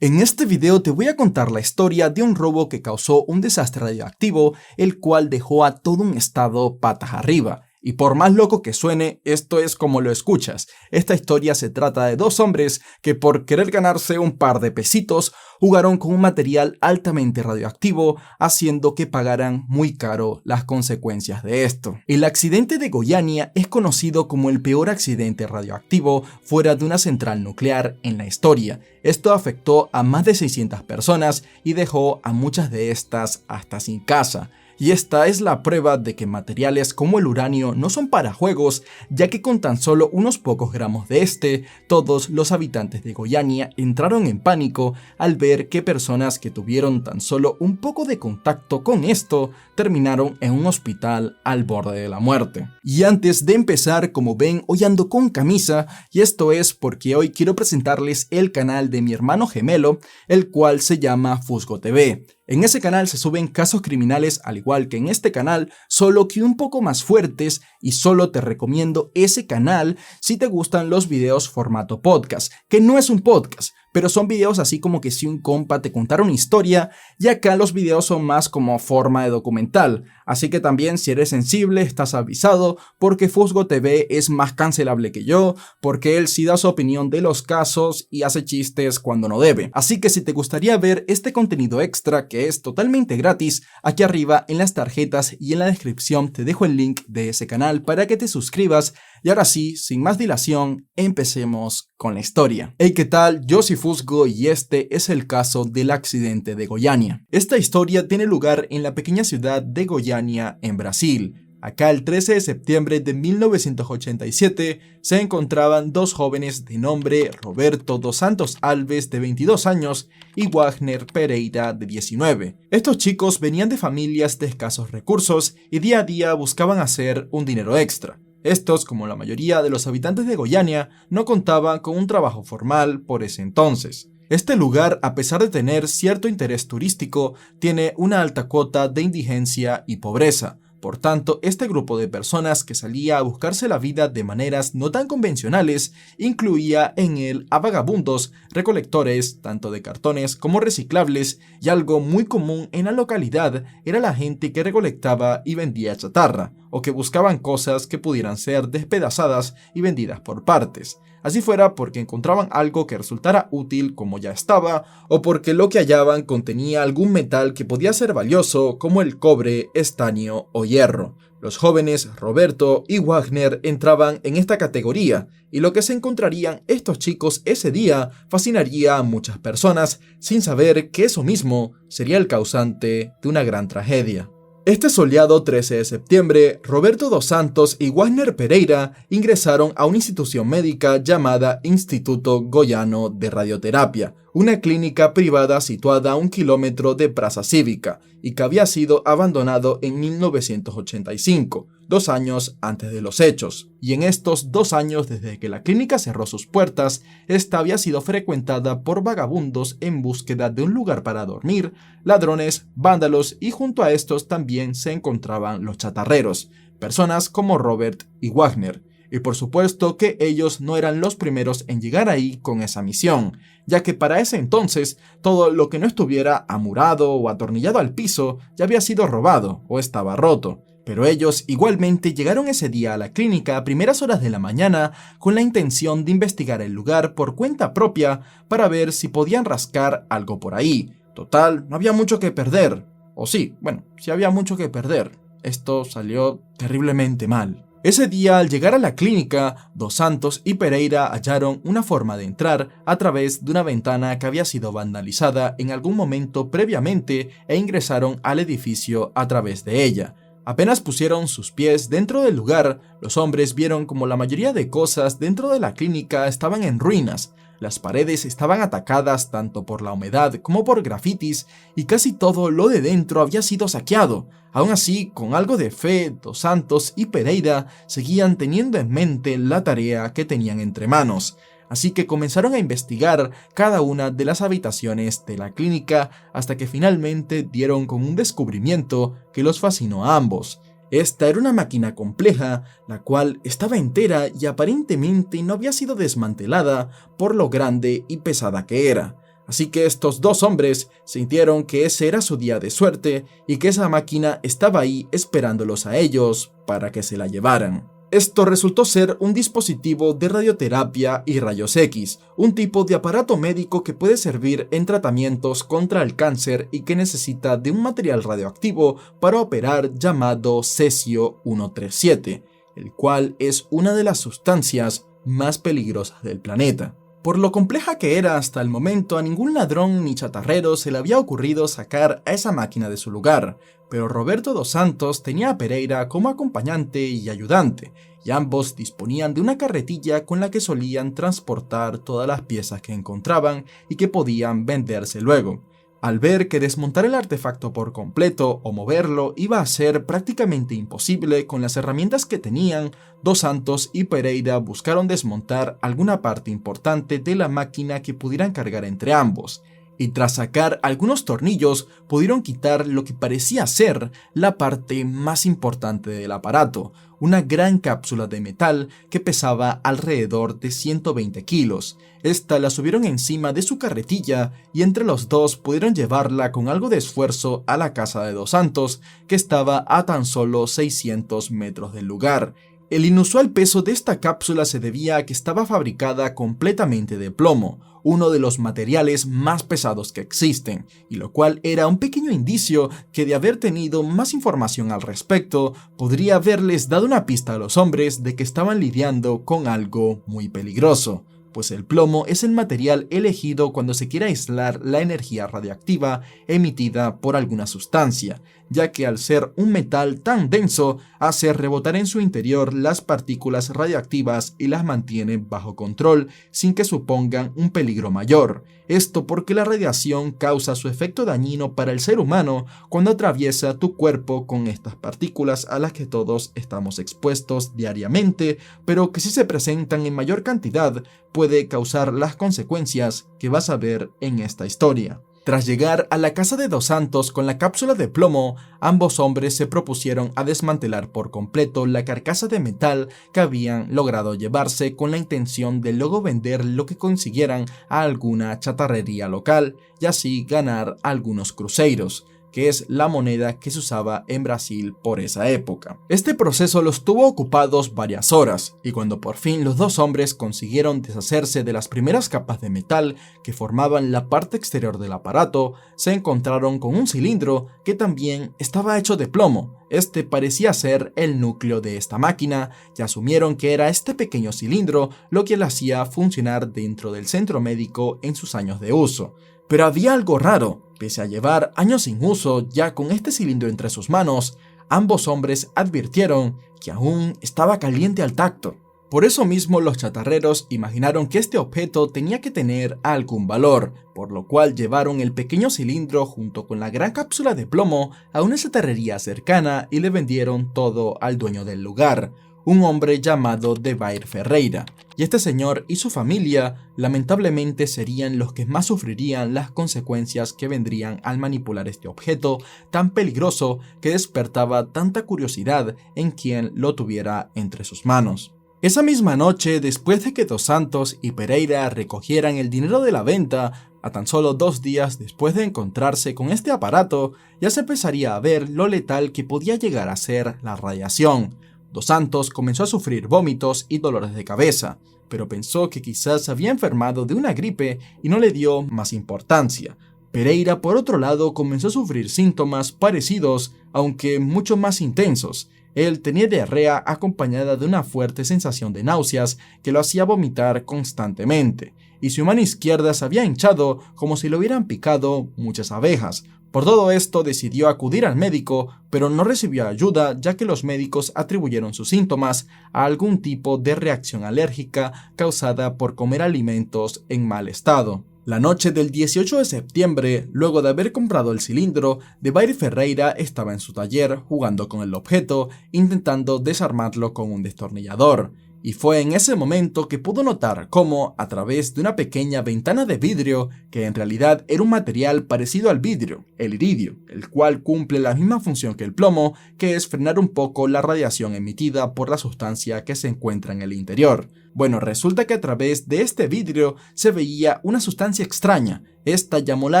En este video te voy a contar la historia de un robo que causó un desastre radioactivo, el cual dejó a todo un estado patas arriba. Y por más loco que suene, esto es como lo escuchas. Esta historia se trata de dos hombres que por querer ganarse un par de pesitos, jugaron con un material altamente radioactivo, haciendo que pagaran muy caro las consecuencias de esto. El accidente de Goiânia es conocido como el peor accidente radioactivo fuera de una central nuclear en la historia. Esto afectó a más de 600 personas y dejó a muchas de estas hasta sin casa. Y esta es la prueba de que materiales como el uranio no son para juegos, ya que con tan solo unos pocos gramos de este, todos los habitantes de Goiânia entraron en pánico al ver que personas que tuvieron tan solo un poco de contacto con esto terminaron en un hospital al borde de la muerte. Y antes de empezar, como ven, hoy ando con camisa, y esto es porque hoy quiero presentarles el canal de mi hermano gemelo, el cual se llama Fusgo TV. En ese canal se suben casos criminales al igual que en este canal, solo que un poco más fuertes, y solo te recomiendo ese canal si te gustan los videos formato podcast, que no es un podcast, pero son videos así como que si un compa te contara una historia, y acá los videos son más como forma de documental. Así que también si eres sensible estás avisado, porque Fusgo TV es más cancelable que yo, porque él sí da su opinión de los casos y hace chistes cuando no debe. Así que si te gustaría ver este contenido extra que es totalmente gratis, aquí arriba en las tarjetas y en la descripción te dejo el link de ese canal para que te suscribas. Y ahora sí, sin más dilación, empecemos con la historia. Hey, ¿qué tal? Yo soy Fusgo y este es el caso del accidente de Goiânia. Esta historia tiene lugar en la pequeña ciudad de Goiânia, en Brasil. Acá el 13 de septiembre de 1987 se encontraban dos jóvenes de nombre Roberto dos Santos Alves de 22 años y Wagner Pereira de 19. Estos chicos venían de familias de escasos recursos y día a día buscaban hacer un dinero extra. Estos, como la mayoría de los habitantes de Goiânia, no contaban con un trabajo formal por ese entonces. Este lugar, a pesar de tener cierto interés turístico, tiene una alta cuota de indigencia y pobreza. Por tanto, este grupo de personas que salía a buscarse la vida de maneras no tan convencionales incluía en él a vagabundos, recolectores, tanto de cartones como reciclables, y algo muy común en la localidad era la gente que recolectaba y vendía chatarra, o que buscaban cosas que pudieran ser despedazadas y vendidas por partes. Así fuera porque encontraban algo que resultara útil como ya estaba, o porque lo que hallaban contenía algún metal que podía ser valioso como el cobre, estaño o hierro. Los jóvenes Roberto y Wagner entraban en esta categoría, y lo que se encontrarían estos chicos ese día fascinaría a muchas personas sin saber que eso mismo sería el causante de una gran tragedia. Este soleado 13 de septiembre, Roberto dos Santos y Wagner Pereira ingresaron a una institución médica llamada Instituto Goiano de Radioterapia, una clínica privada situada a 1 kilómetro de Praça Cívica y que había sido abandonado en 1985, 2 años antes de los hechos. Y en estos 2 años desde que la clínica cerró sus puertas, esta había sido frecuentada por vagabundos en búsqueda de un lugar para dormir, ladrones, vándalos y junto a estos también se encontraban los chatarreros, personas como Robert y Wagner. Y por supuesto que ellos no eran los primeros en llegar ahí con esa misión, ya que para ese entonces todo lo que no estuviera amurado o atornillado al piso ya había sido robado o estaba roto. Pero ellos igualmente llegaron ese día a la clínica a primeras horas de la mañana con la intención de investigar el lugar por cuenta propia para ver si podían rascar algo por ahí. Total, no había mucho que perder. O sí, bueno, sí había mucho que perder. Esto salió terriblemente mal. Ese día, al llegar a la clínica, Dos Santos y Pereira hallaron una forma de entrar a través de una ventana que había sido vandalizada en algún momento previamente e ingresaron al edificio a través de ella. Apenas pusieron sus pies dentro del lugar, los hombres vieron como la mayoría de cosas dentro de la clínica estaban en ruinas. Las paredes estaban atacadas tanto por la humedad como por grafitis y casi todo lo de dentro había sido saqueado. Aún así, con algo de fe, Dos Santos y Pereira seguían teniendo en mente la tarea que tenían entre manos. Así que comenzaron a investigar cada una de las habitaciones de la clínica hasta que finalmente dieron con un descubrimiento que los fascinó a ambos. Esta era una máquina compleja, la cual estaba entera y aparentemente no había sido desmantelada por lo grande y pesada que era. Así que estos dos hombres sintieron que ese era su día de suerte y que esa máquina estaba ahí esperándolos a ellos para que se la llevaran. Esto resultó ser un dispositivo de radioterapia y rayos X, un tipo de aparato médico que puede servir en tratamientos contra el cáncer y que necesita de un material radioactivo para operar llamado cesio-137, el cual es una de las sustancias más peligrosas del planeta. Por lo compleja que era hasta el momento, a ningún ladrón ni chatarrero se le había ocurrido sacar a esa máquina de su lugar, pero Roberto dos Santos tenía a Pereira como acompañante y ayudante, y ambos disponían de una carretilla con la que solían transportar todas las piezas que encontraban y que podían venderse luego. Al ver que desmontar el artefacto por completo o moverlo iba a ser prácticamente imposible con las herramientas que tenían, Dos Santos y Pereira buscaron desmontar alguna parte importante de la máquina que pudieran cargar entre ambos, y tras sacar algunos tornillos pudieron quitar lo que parecía ser la parte más importante del aparato, una gran cápsula de metal que pesaba alrededor de 120 kilos. Esta la subieron encima de su carretilla y entre los dos pudieron llevarla con algo de esfuerzo a la casa de Dos Santos, que estaba a tan solo 600 metros del lugar. El inusual peso de esta cápsula se debía a que estaba fabricada completamente de plomo, uno de los materiales más pesados que existen, y lo cual era un pequeño indicio que de haber tenido más información al respecto, podría haberles dado una pista a los hombres de que estaban lidiando con algo muy peligroso, pues el plomo es el material elegido cuando se quiere aislar la energía radiactiva emitida por alguna sustancia, ya que al ser un metal tan denso, hace rebotar en su interior las partículas radiactivas y las mantiene bajo control sin que supongan un peligro mayor. Esto porque la radiación causa su efecto dañino para el ser humano cuando atraviesa tu cuerpo con estas partículas a las que todos estamos expuestos diariamente, pero que si se presentan en mayor cantidad puede causar las consecuencias que vas a ver en esta historia. Tras llegar a la casa de Dos Santos con la cápsula de plomo, ambos hombres se propusieron a desmantelar por completo la carcasa de metal que habían logrado llevarse con la intención de luego vender lo que consiguieran a alguna chatarrería local y así ganar algunos cruzeiros, que es la moneda que se usaba en Brasil por esa época. Este proceso los tuvo ocupados varias horas, y cuando por fin los dos hombres consiguieron deshacerse de las primeras capas de metal que formaban la parte exterior del aparato, se encontraron con un cilindro que también estaba hecho de plomo. Este parecía ser el núcleo de esta máquina, y asumieron que era este pequeño cilindro lo que la hacía funcionar dentro del centro médico en sus años de uso. Pero había algo raro. Pese a llevar años sin uso ya con este cilindro entre sus manos, ambos hombres advirtieron que aún estaba caliente al tacto. Por eso mismo los chatarreros imaginaron que este objeto tenía que tener algún valor, por lo cual llevaron el pequeño cilindro junto con la gran cápsula de plomo a una chatarrería cercana y le vendieron todo al dueño del lugar, un hombre llamado Devair Ferreira, y este señor y su familia lamentablemente serían los que más sufrirían las consecuencias que vendrían al manipular este objeto tan peligroso que despertaba tanta curiosidad en quien lo tuviera entre sus manos. Esa misma noche, después de que Dos Santos y Pereira recogieran el dinero de la venta, a tan solo 2 días después de encontrarse con este aparato, ya se empezaría a ver lo letal que podía llegar a ser la radiación. Dos Santos comenzó a sufrir vómitos y dolores de cabeza, pero pensó que quizás había enfermado de una gripe y no le dio más importancia. Pereira, por otro lado, comenzó a sufrir síntomas parecidos, aunque mucho más intensos. Él tenía diarrea acompañada de una fuerte sensación de náuseas que lo hacía vomitar constantemente, y su mano izquierda se había hinchado como si le hubieran picado muchas abejas. Por todo esto decidió acudir al médico, pero no recibió ayuda ya que los médicos atribuyeron sus síntomas a algún tipo de reacción alérgica causada por comer alimentos en mal estado. La noche del 18 de septiembre, luego de haber comprado el cilindro, Devair Ferreira estaba en su taller jugando con el objeto, intentando desarmarlo con un destornillador. y fue en ese momento que pudo notar cómo, a través de una pequeña ventana de vidrio, que en realidad era un material parecido al vidrio, el iridio, el cual cumple la misma función que el plomo, que es frenar un poco la radiación emitida por la sustancia que se encuentra en el interior. Bueno, resulta que a través de este vidrio se veía una sustancia extraña. Esta llamó la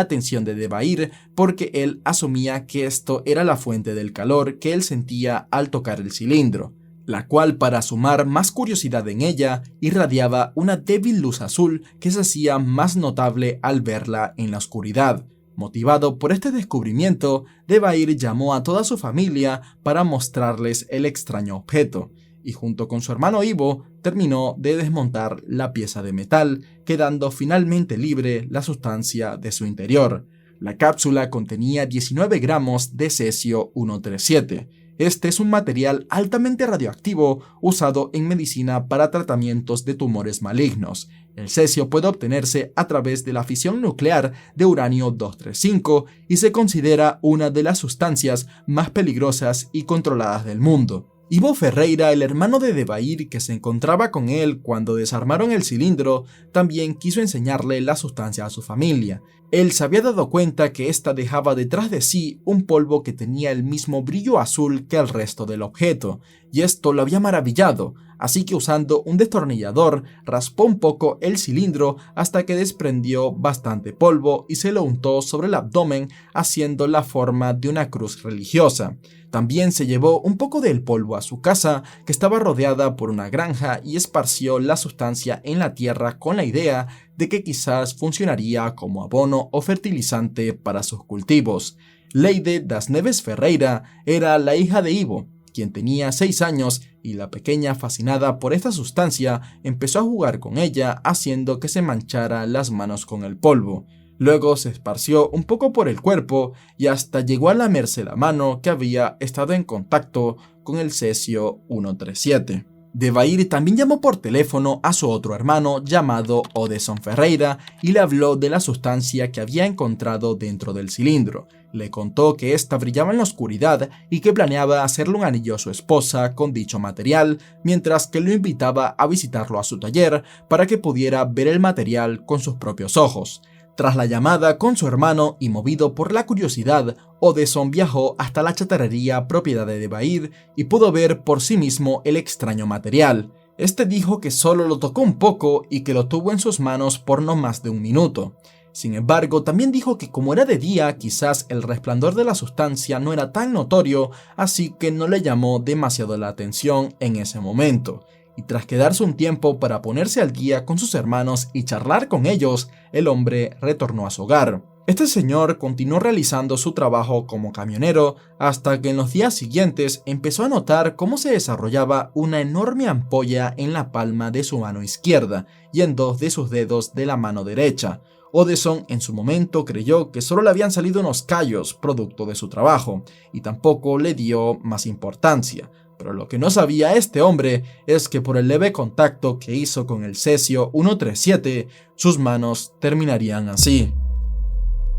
atención de Debair porque él asumía que esto era la fuente del calor que él sentía al tocar el cilindro, la cual, para sumar más curiosidad en ella, irradiaba una débil luz azul que se hacía más notable al verla en la oscuridad. Motivado por este descubrimiento, Debair llamó a toda su familia para mostrarles el extraño objeto, y junto con su hermano Ivo terminó de desmontar la pieza de metal, quedando finalmente libre la sustancia de su interior. La cápsula contenía 19 gramos de cesio 137. Este es un material altamente radioactivo usado en medicina para tratamientos de tumores malignos. El cesio puede obtenerse a través de la fisión nuclear de uranio 235 y se considera una de las sustancias más peligrosas y controladas del mundo. Ivo Ferreira, el hermano de Debair que se encontraba con él cuando desarmaron el cilindro, también quiso enseñarle la sustancia a su familia. Él se había dado cuenta que ésta dejaba detrás de sí un polvo que tenía el mismo brillo azul que el resto del objeto, y esto lo había maravillado, así que usando un destornillador raspó un poco el cilindro hasta que desprendió bastante polvo y se lo untó sobre el abdomen haciendo la forma de una cruz religiosa. También se llevó un poco del polvo a su casa, que estaba rodeada por una granja, y esparció la sustancia en la tierra con la idea de que quizás funcionaría como abono o fertilizante para sus cultivos. Leide das Neves Ferreira era la hija de Ivo, quien tenía 6 años, y la pequeña, fascinada por esta sustancia, empezó a jugar con ella haciendo que se manchara las manos con el polvo. Luego se esparció un poco por el cuerpo y hasta llegó a lamerse la mano que había estado en contacto con el cesio 137. Debair también llamó por teléfono a su otro hermano llamado Odeson Ferreira y le habló de la sustancia que había encontrado dentro del cilindro. Le contó que ésta brillaba en la oscuridad y que planeaba hacerle un anillo a su esposa con dicho material, mientras que lo invitaba a visitarlo a su taller para que pudiera ver el material con sus propios ojos. Tras la llamada con su hermano y movido por la curiosidad, Odeson viajó hasta la chatarrería propiedad de Debair y pudo ver por sí mismo el extraño material. Este dijo que solo lo tocó un poco y que lo tuvo en sus manos por no más de un minuto. Sin embargo, también dijo que como era de día, quizás el resplandor de la sustancia no era tan notorio, así que no le llamó demasiado la atención en ese momento. Y tras quedarse un tiempo para ponerse al día con sus hermanos y charlar con ellos, el hombre retornó a su hogar. Este señor continuó realizando su trabajo como camionero hasta que en los días siguientes empezó a notar cómo se desarrollaba una enorme ampolla en la palma de su mano izquierda y en 2 de sus dedos de la mano derecha. Odeson en su momento creyó que solo le habían salido unos callos producto de su trabajo y tampoco le dio más importancia. Pero lo que no sabía este hombre es que por el leve contacto que hizo con el cesio 137, sus manos terminarían así.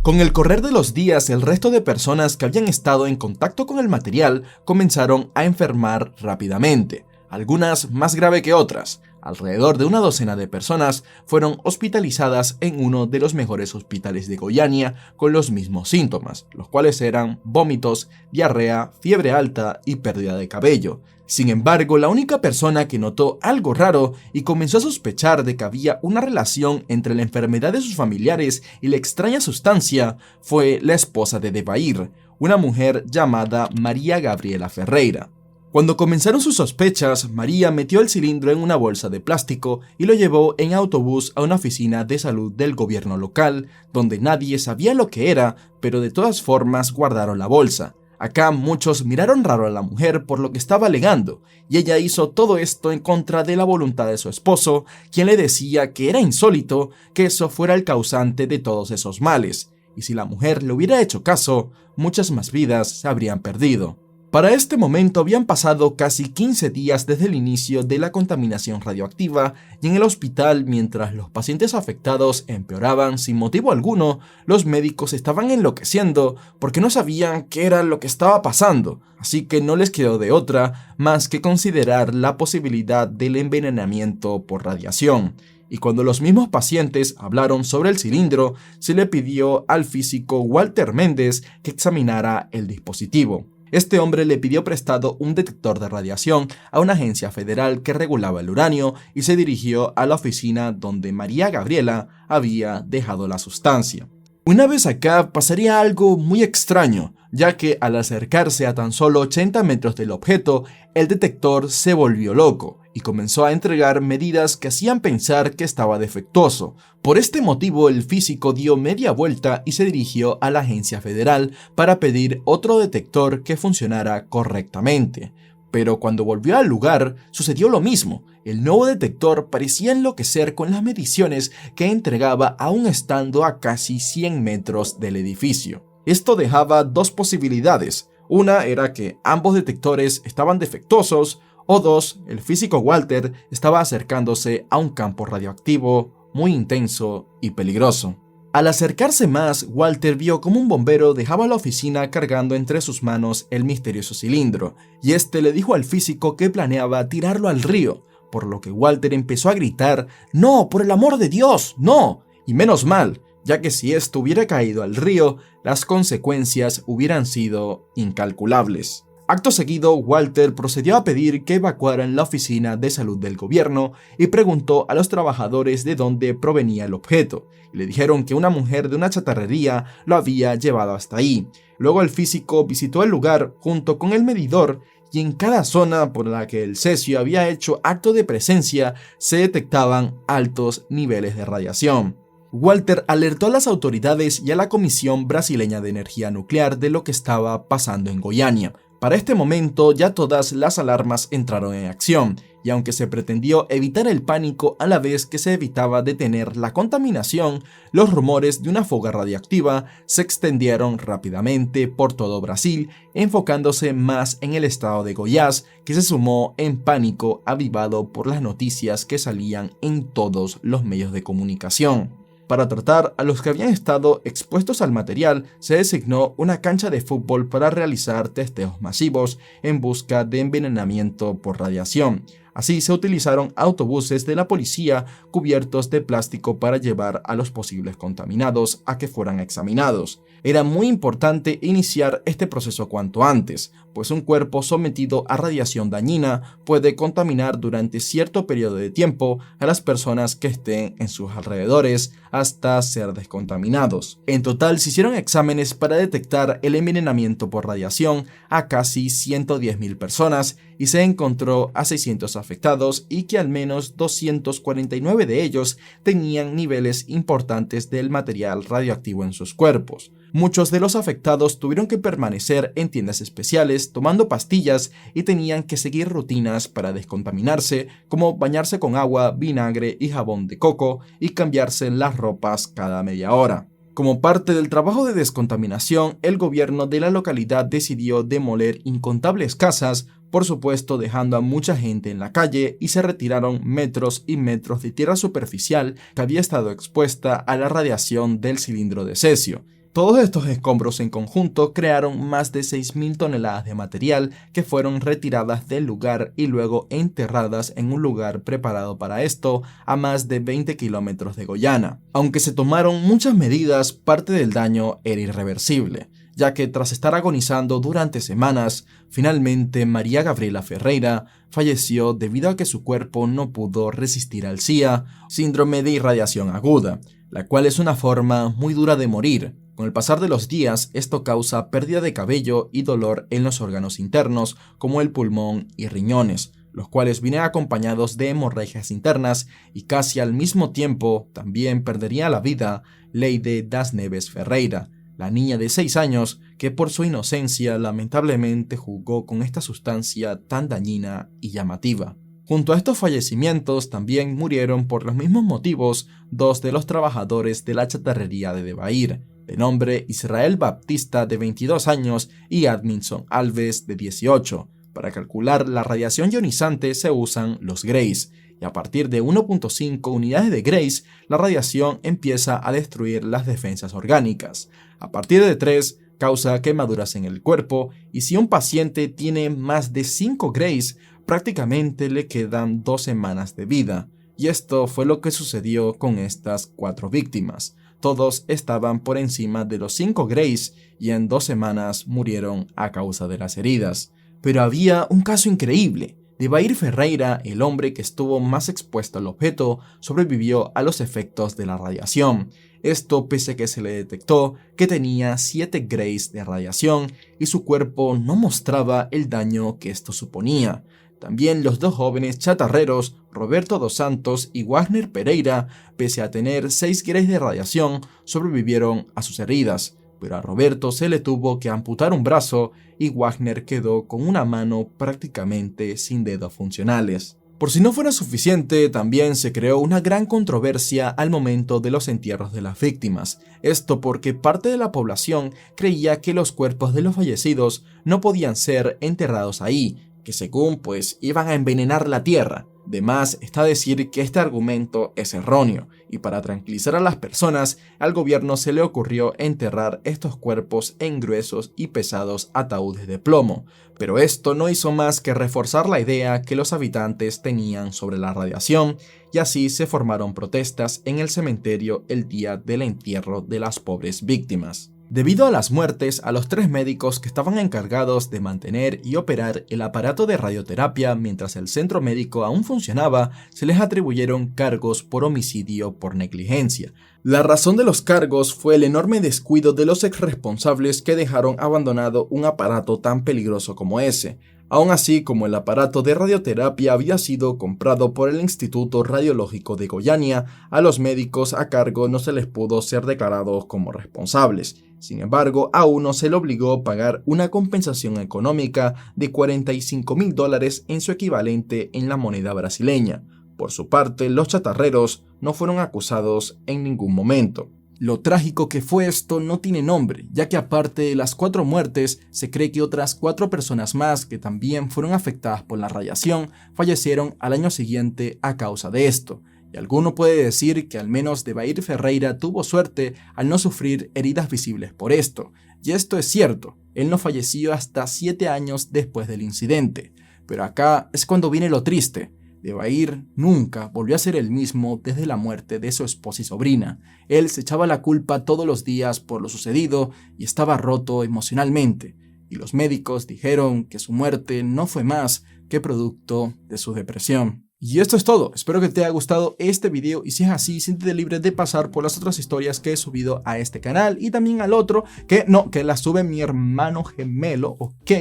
Con el correr de los días, el resto de personas que habían estado en contacto con el material comenzaron a enfermar rápidamente, algunas más grave que otras. Alrededor de una docena de personas fueron hospitalizadas en uno de los mejores hospitales de Goiânia con los mismos síntomas, los cuales eran vómitos, diarrea, fiebre alta y pérdida de cabello. Sin embargo, la única persona que notó algo raro y comenzó a sospechar de que había una relación entre la enfermedad de sus familiares y la extraña sustancia fue la esposa de Debair, una mujer llamada María Gabriela Ferreira. Cuando comenzaron sus sospechas, María metió el cilindro en una bolsa de plástico y lo llevó en autobús a una oficina de salud del gobierno local, donde nadie sabía lo que era, pero de todas formas guardaron la bolsa. Acá muchos miraron raro a la mujer por lo que estaba alegando, y ella hizo todo esto en contra de la voluntad de su esposo, quien le decía que era insólito que eso fuera el causante de todos esos males, y si la mujer le hubiera hecho caso, muchas más vidas se habrían perdido. Para este momento habían pasado casi 15 días desde el inicio de la contaminación radioactiva y en el hospital, mientras los pacientes afectados empeoraban sin motivo alguno, los médicos estaban enloqueciendo porque no sabían qué era lo que estaba pasando, así que no les quedó de otra más que considerar la posibilidad del envenenamiento por radiación. Y cuando los mismos pacientes hablaron sobre el cilindro, se le pidió al físico Walter Méndez que examinara el dispositivo. Este hombre le pidió prestado un detector de radiación a una agencia federal que regulaba el uranio y se dirigió a la oficina donde María Gabriela había dejado la sustancia. Una vez acá pasaría algo muy extraño, ya que al acercarse a tan solo 80 metros del objeto, el detector se volvió loco y comenzó a entregar medidas que hacían pensar que estaba defectuoso. Por este motivo, el físico dio media vuelta y se dirigió a la agencia federal para pedir otro detector que funcionara correctamente. Pero cuando volvió al lugar, sucedió lo mismo. El nuevo detector parecía enloquecer con las mediciones que entregaba aún estando a casi 100 metros del edificio. Esto dejaba dos posibilidades. Una era que ambos detectores estaban defectuosos, o dos, el físico Walter estaba acercándose a un campo radioactivo muy intenso y peligroso. Al acercarse más, Walter vio como un bombero dejaba la oficina cargando entre sus manos el misterioso cilindro, y este le dijo al físico que planeaba tirarlo al río, por lo que Walter empezó a gritar: «¡No, por el amor de Dios, no!». Y menos mal, ya que si esto hubiera caído al río, las consecuencias hubieran sido incalculables. Acto seguido, Walter procedió a pedir que evacuaran la oficina de salud del gobierno y preguntó a los trabajadores de dónde provenía el objeto. Le dijeron que una mujer de una chatarrería lo había llevado hasta ahí. Luego el físico visitó el lugar junto con el medidor y en cada zona por la que el cesio había hecho acto de presencia se detectaban altos niveles de radiación. Walter alertó a las autoridades y a la Comisión Brasileña de Energía Nuclear de lo que estaba pasando en Goiânia. Para este momento ya todas las alarmas entraron en acción, y aunque se pretendió evitar el pánico a la vez que se evitaba detener la contaminación, los rumores de una fuga radiactiva se extendieron rápidamente por todo Brasil, enfocándose más en el estado de Goiás, que se sumó en pánico avivado por las noticias que salían en todos los medios de comunicación. Para tratar a los que habían estado expuestos al material, se designó una cancha de fútbol para realizar testeos masivos en busca de envenenamiento por radiación. Así se utilizaron autobuses de la policía cubiertos de plástico para llevar a los posibles contaminados a que fueran examinados. Era muy importante iniciar este proceso cuanto antes, pues un cuerpo sometido a radiación dañina puede contaminar durante cierto periodo de tiempo a las personas que estén en sus alrededores hasta ser descontaminados. En total se hicieron exámenes para detectar el envenenamiento por radiación a casi 110.000 personas y se encontró a 600 afectados y que al menos 249 de ellos tenían niveles importantes del material radioactivo en sus cuerpos. Muchos de los afectados tuvieron que permanecer en tiendas especiales tomando pastillas y tenían que seguir rutinas para descontaminarse, como bañarse con agua, vinagre y jabón de coco y cambiarse las ropas cada media hora. Como parte del trabajo de descontaminación, el gobierno de la localidad decidió demoler incontables casas, por supuesto dejando a mucha gente en la calle, y se retiraron metros y metros de tierra superficial que había estado expuesta a la radiación del cilindro de cesio. Todos estos escombros en conjunto crearon más de 6.000 toneladas de material que fueron retiradas del lugar y luego enterradas en un lugar preparado para esto a más de 20 kilómetros de Goiânia. Aunque se tomaron muchas medidas, parte del daño era irreversible, ya que tras estar agonizando durante semanas, finalmente María Gabriela Ferreira falleció debido a que su cuerpo no pudo resistir al SIA, síndrome de irradiación aguda, la cual es una forma muy dura de morir. Con el pasar de los días, esto causa pérdida de cabello y dolor en los órganos internos, como el pulmón y riñones, los cuales vienen acompañados de hemorragias internas, y casi al mismo tiempo también perdería la vida Leide das Neves Ferreira, la niña de 6 años que por su inocencia lamentablemente jugó con esta sustancia tan dañina y llamativa. Junto a estos fallecimientos también murieron por los mismos motivos 2 de los trabajadores de la chatarrería de Debair, de nombre Israel Baptista de 22 años y Adminson Alves de 18. Para calcular la radiación ionizante se usan los grays, y a partir de 1.5 unidades de grays, la radiación empieza a destruir las defensas orgánicas. A partir de 3, causa quemaduras en el cuerpo, y si un paciente tiene más de 5 grays, prácticamente le quedan 2 semanas de vida. Y esto fue lo que sucedió con estas 4 víctimas. Todos estaban por encima de los 5 grays y en 2 semanas murieron a causa de las heridas. Pero había un caso increíble. Debair Ferreira, el hombre que estuvo más expuesto al objeto, sobrevivió a los efectos de la radiación. Esto pese a que se le detectó que tenía 7 grays de radiación y su cuerpo no mostraba el daño que esto suponía. También los 2 jóvenes chatarreros, Roberto dos Santos y Wagner Pereira, pese a tener 6 grays de radiación, sobrevivieron a sus heridas. Pero a Roberto se le tuvo que amputar un brazo y Wagner quedó con una mano prácticamente sin dedos funcionales. Por si no fuera suficiente, también se creó una gran controversia al momento de los entierros de las víctimas. Esto porque parte de la población creía que los cuerpos de los fallecidos no podían ser enterrados ahí, que según iban a envenenar la tierra. De más está decir que este argumento es erróneo, y para tranquilizar a las personas, al gobierno se le ocurrió enterrar estos cuerpos en gruesos y pesados ataúdes de plomo, pero esto no hizo más que reforzar la idea que los habitantes tenían sobre la radiación, y así se formaron protestas en el cementerio el día del entierro de las pobres víctimas. Debido a las muertes, a los 3 médicos que estaban encargados de mantener y operar el aparato de radioterapia mientras el centro médico aún funcionaba, se les atribuyeron cargos por homicidio por negligencia. La razón de los cargos fue el enorme descuido de los exresponsables que dejaron abandonado un aparato tan peligroso como ese. Aún así, como el aparato de radioterapia había sido comprado por el Instituto Radiológico de Goiânia, a los médicos a cargo no se les pudo ser declarados como responsables. Sin embargo, a uno se le obligó a pagar una compensación económica de $45.000 en su equivalente en la moneda brasileña. Por su parte, los chatarreros no fueron acusados en ningún momento. Lo trágico que fue esto no tiene nombre, ya que aparte de las 4 muertes, se cree que otras 4 personas más que también fueron afectadas por la radiación fallecieron al año siguiente a causa de esto. Y alguno puede decir que al menos Debair Ferreira tuvo suerte al no sufrir heridas visibles por esto. Y esto es cierto, él no falleció hasta 7 años después del incidente. Pero acá es cuando viene lo triste. Debair nunca volvió a ser el mismo desde la muerte de su esposa y sobrina. Él se echaba la culpa todos los días por lo sucedido y estaba roto emocionalmente. Y los médicos dijeron que su muerte no fue más que producto de su depresión. Y esto es todo, espero que te haya gustado este video y si es así, siéntete libre de pasar por las otras historias que he subido a este canal y también al otro, que las sube mi hermano gemelo, ok.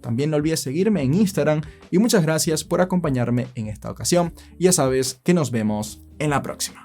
También no olvides seguirme en Instagram y muchas gracias por acompañarme en esta ocasión. Ya sabes que nos vemos en la próxima.